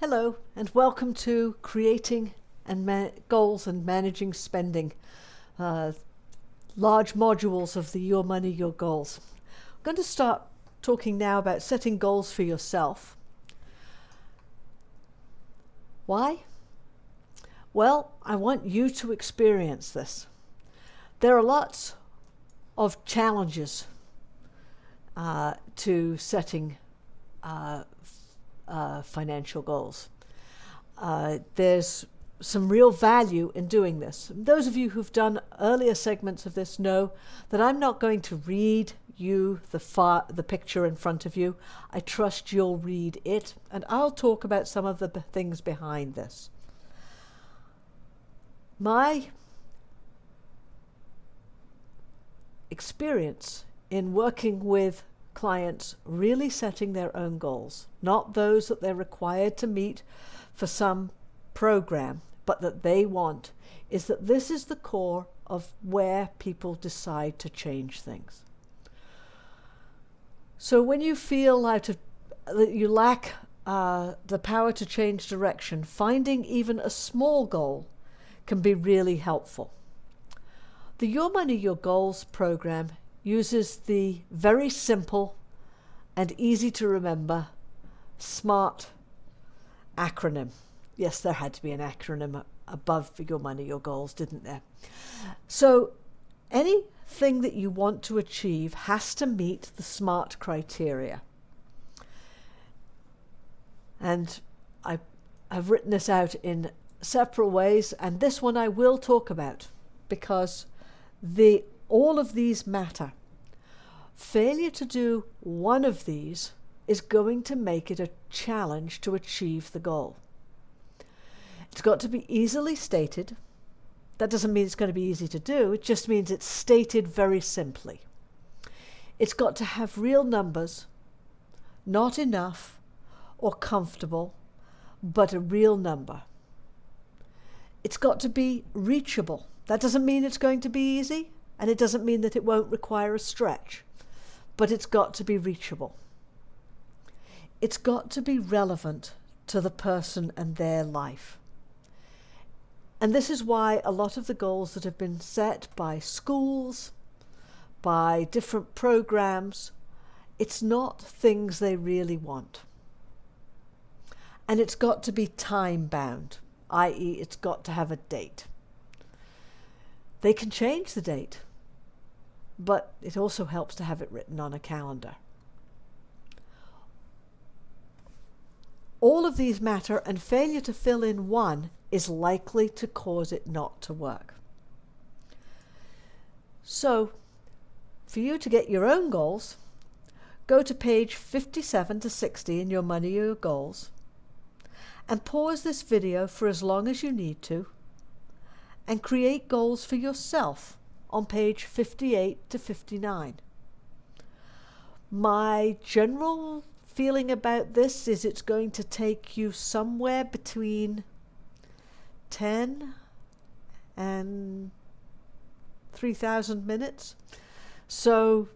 Hello and welcome to Creating Goals and Managing Spending, large modules of the Your Money, Your Goals. I'm going to start talking now about setting goals for yourself. Why? Well, I want you to experience this. There are lots of challenges to setting financial goals. There's some real value in doing this. Those of you who've done earlier segments of this know that I'm not going to read you the picture in front of you. I trust you'll read it, and I'll talk about some of the things behind this. My experience in working with clients really setting their own goals, not those that they're required to meet for some program, but that they want, is that this is the core of where people decide to change things. So when you feel that you lack the power to change direction, finding even a small goal can be really helpful. The Your Money, Your Goals program uses the very simple and easy to remember SMART acronym. Yes, there had to be an acronym above for Your Money, Your Goals, didn't there? So anything that you want to achieve has to meet the SMART criteria. And I've written this out in several ways, and this one I will talk about because all of these matter. Failure to do one of these is going to make it a challenge to achieve the goal. It's got to be easily stated. That doesn't mean it's going to be easy to do. It just means it's stated very simply. It's got to have real numbers, not enough or comfortable, but a real number. It's got to be reachable. That doesn't mean it's going to be easy, and it doesn't mean that it won't require a stretch, but it's got to be reachable. It's got to be relevant to the person and their life. And this is why a lot of the goals that have been set by schools, by different programs, it's not things they really want. And it's got to be time-bound, i.e. it's got to have a date. They can change the date, but it also helps to have it written on a calendar. All of these matter, and failure to fill in one is likely to cause it not to work. So, for you to get your own goals, go to page 57 to 60 in Your Money, Your Goals, and pause this video for as long as you need to, and create goals for yourself on page 58 to 59. My general feeling about this is it's going to take you somewhere between 10 and 3,000 minutes. So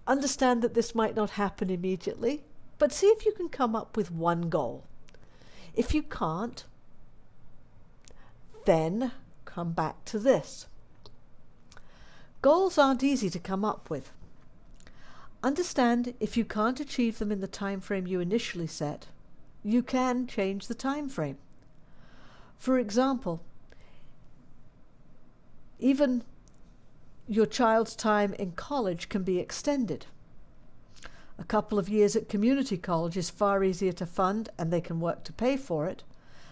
understand that this might not happen immediately, but see if you can come up with one goal. If you can't, then come back to this. Goals aren't easy to come up with. Understand if you can't achieve them in the time frame you initially set, you can change the time frame. For example, even your child's time in college can be extended. A couple of years at community college is far easier to fund, and they can work to pay for it,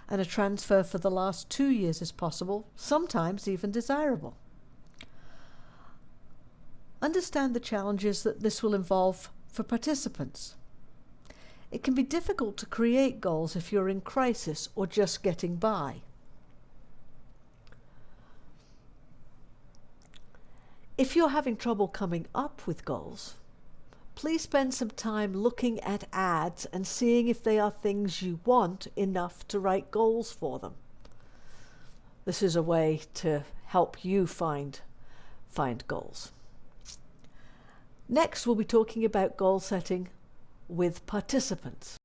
and a transfer for the last 2 years is possible, sometimes even desirable. Understand the challenges that this will involve for participants. It can be difficult to create goals if you're in crisis or just getting by. If you're having trouble coming up with goals, please spend some time looking at ads and seeing if they are things you want enough to write goals for them. This is a way to help you find goals. Next, we'll be talking about goal setting with participants.